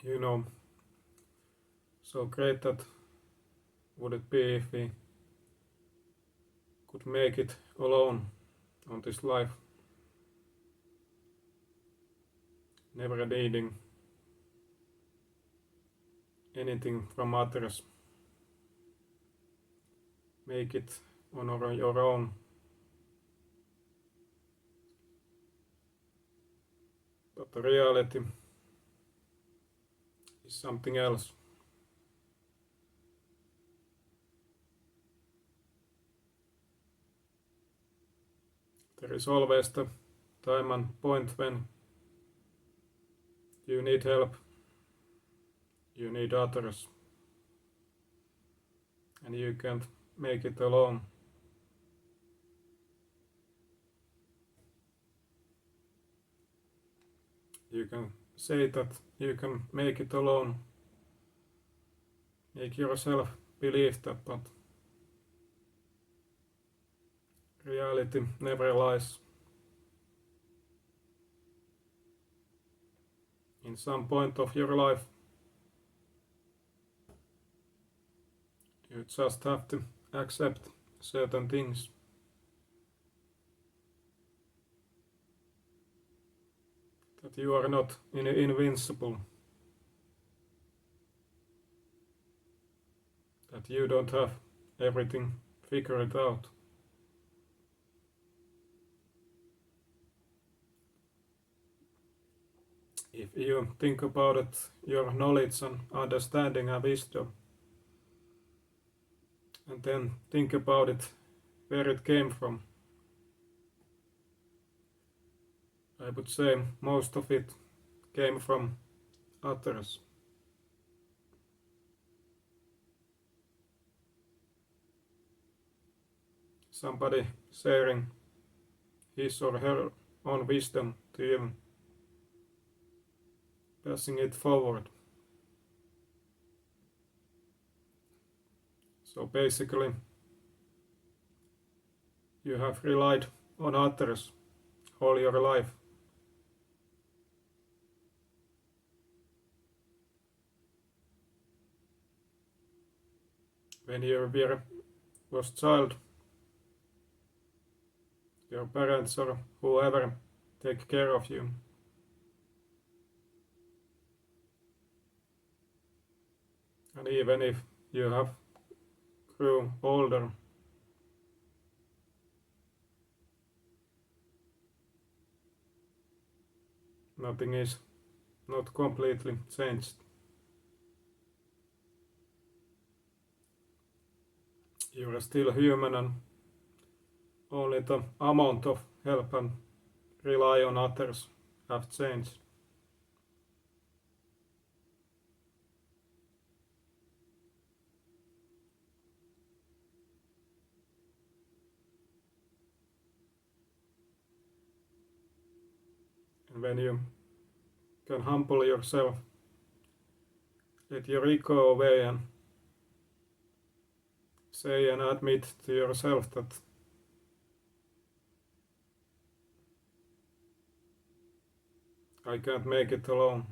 you know, so great that would it be if we could make it alone on this life, never needing anything from others. Make it on your own. But the reality is something else. There is always the time and point when you need help, you need others, and you can't make it alone. You can say that you can make it alone, make yourself believe that, but reality never lies. In some point of your life, you just have to accept certain things. That you are not invincible. That you don't have everything figured out. If you think about it, your knowledge and understanding and wisdom, and then think about it, where it came from, I would say most of it came from others. Somebody sharing his or her own wisdom to you, passing it forward. So basically, you have relied on others all your life. When you was child, your parents or whoever take care of you. And even if you have grew older, nothing is not completely changed. You are still human, and only the amount of help and rely on others have changed. And when you can humble yourself, let your ego away and say and admit to yourself that I can't make it alone.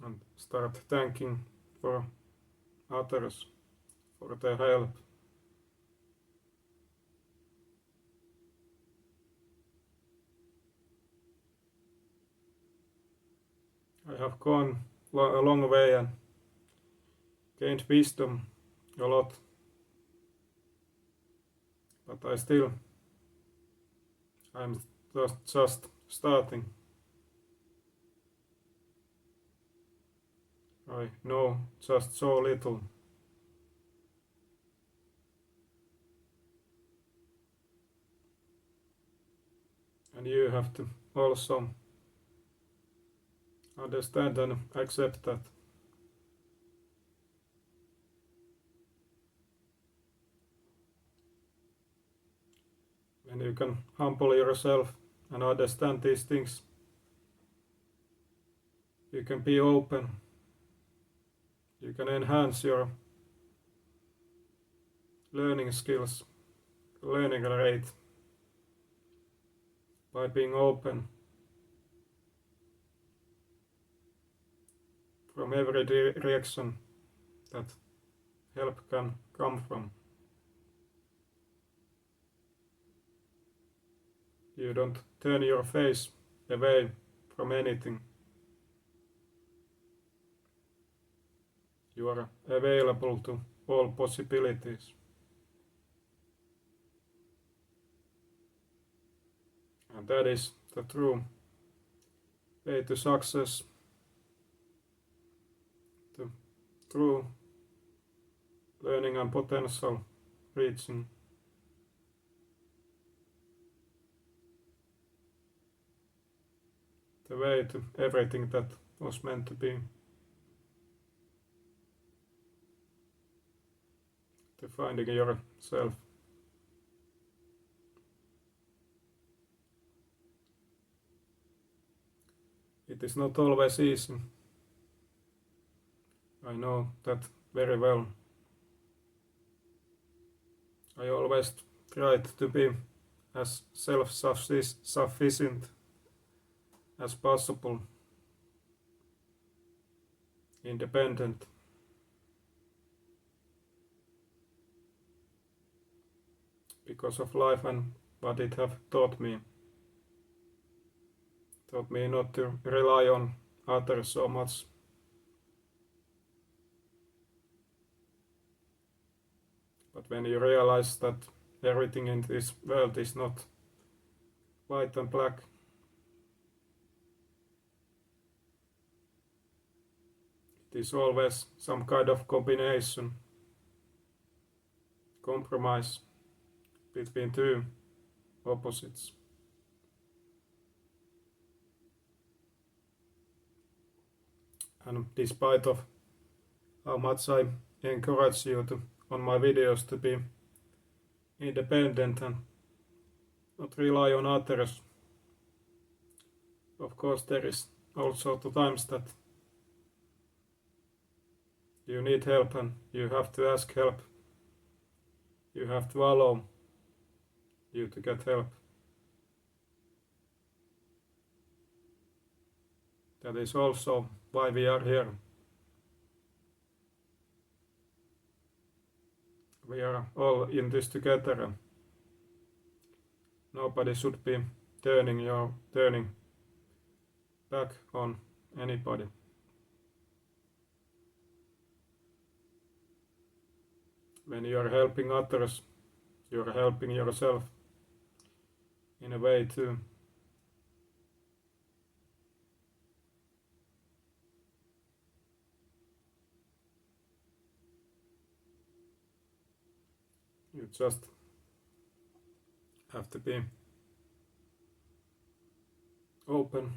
And start thanking for others, for their help. I have gone a long way and gained wisdom a lot, but I'm just starting. I know just so little. And you have to also understand and accept that. When you can humble yourself and understand these things, you can be open. You can enhance your learning skills, learning rate by being open from every direction that help can come from. You don't turn your face away from anything. You are available to all possibilities. And that is the true way to success, the true learning and potential reaching. The way to everything that was meant to be. To finding yourself. It is not always easy. I know that very well. I always tried to be as self-sufficient as possible, independent. Because of life and what it have taught me. Taught me not to rely on others so much. But when you realize that everything in this world is not white and black, it is always some kind of combination, compromise between two opposites. And despite of how much I encourage you to on my videos to be independent and not rely on others, of course there is also the times that you need help and you have to ask help. You have to allow you to get help. That is also why we are here. We are all in this together and nobody should be turning back on anybody. When you are helping others, you are helping yourself in a way too. You just have to be open,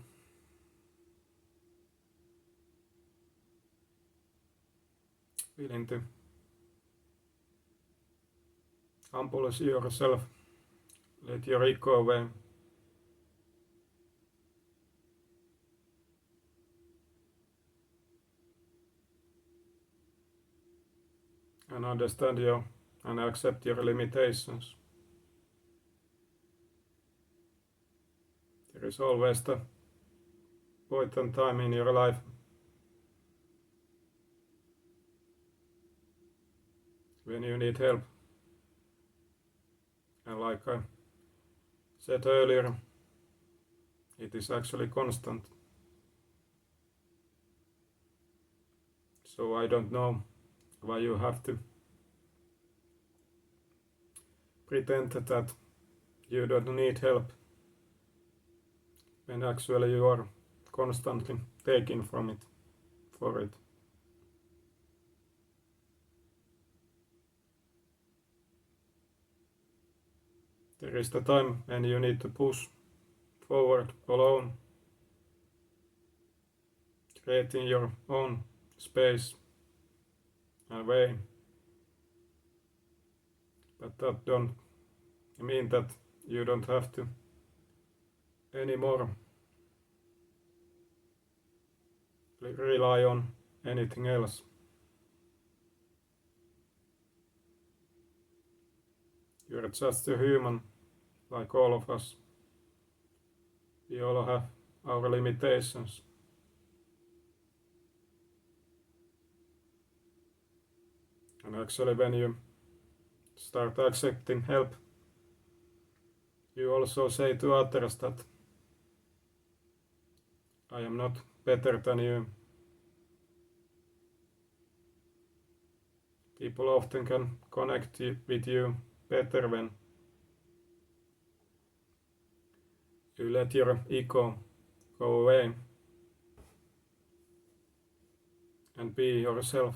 willing to humble yourself, let your ego away. And understand and accept your limitations. There is always the point and time in your life when you need help. And like I said earlier, it is actually constant. So I don't know why you have to pretend that you don't need help when actually you are constantly taking from it for it. There is the time when you need to push forward alone, creating your own space and way. But that don't mean that you don't have to anymore rely on anything else. You're just a human like all of us. We all have our limitations. And actually when you start accepting help, you also say to others that I am not better than you. People often can connect with you better when you let your ego go away and be yourself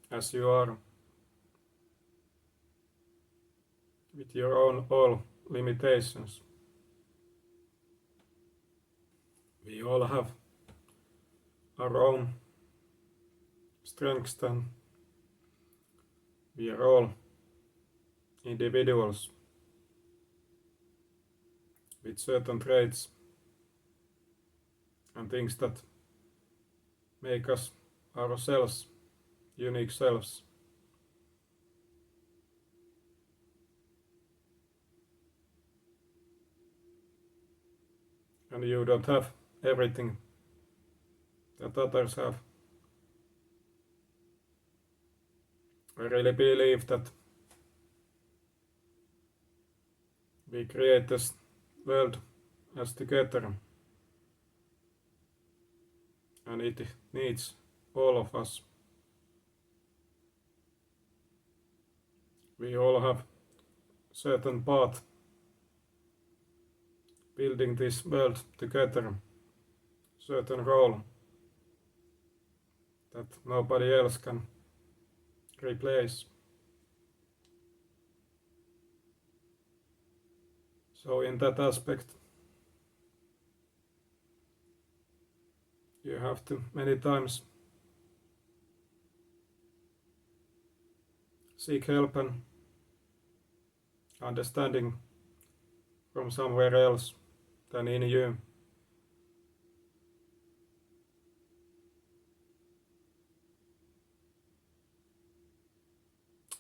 as you are, with your own all limitations. We all have our own strengths, and we are all individuals with certain traits and things that make us ourselves, unique selves. And you don't have everything that others have. I really believe that we create this world as together, and it needs all of us. We all have certain part building this world together, certain role that nobody else can replace. So in that aspect, you have to many times seek help and understanding from somewhere else than in you.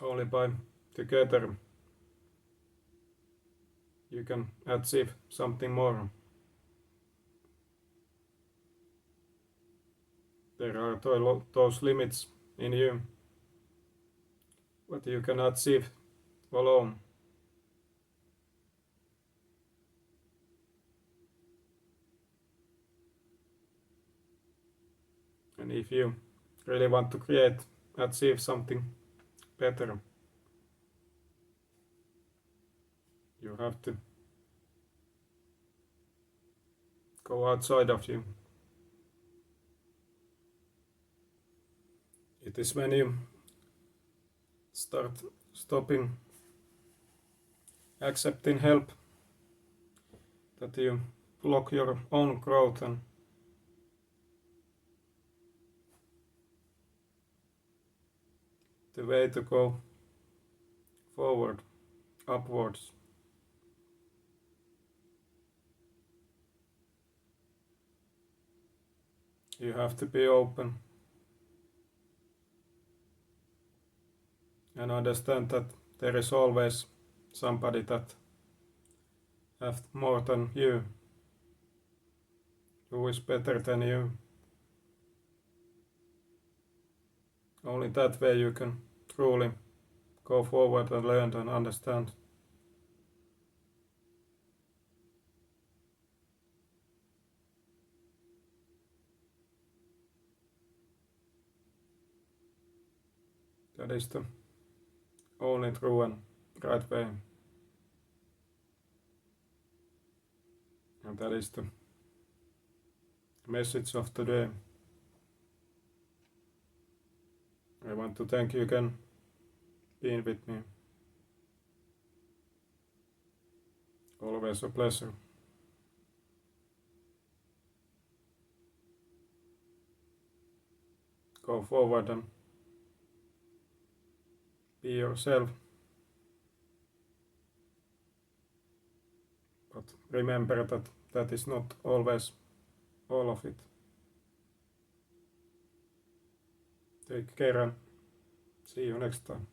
Only by together you can achieve something more. There are those limits in you, what you can achieve alone. And if you really want to achieve something better, you have to go outside of you. It is when you start stopping accepting help that you block your own growth, and the way to go forward, upwards. You have to be open and understand that there is always somebody that has more than you, who is better than you. Only that way you can truly go forward and learn and understand. That is the only true and right way. And that is the message of today. I want to thank you again being with me. Always a pleasure. Go forward and be yourself. But remember that that is not always all of it. Take care and see you next time.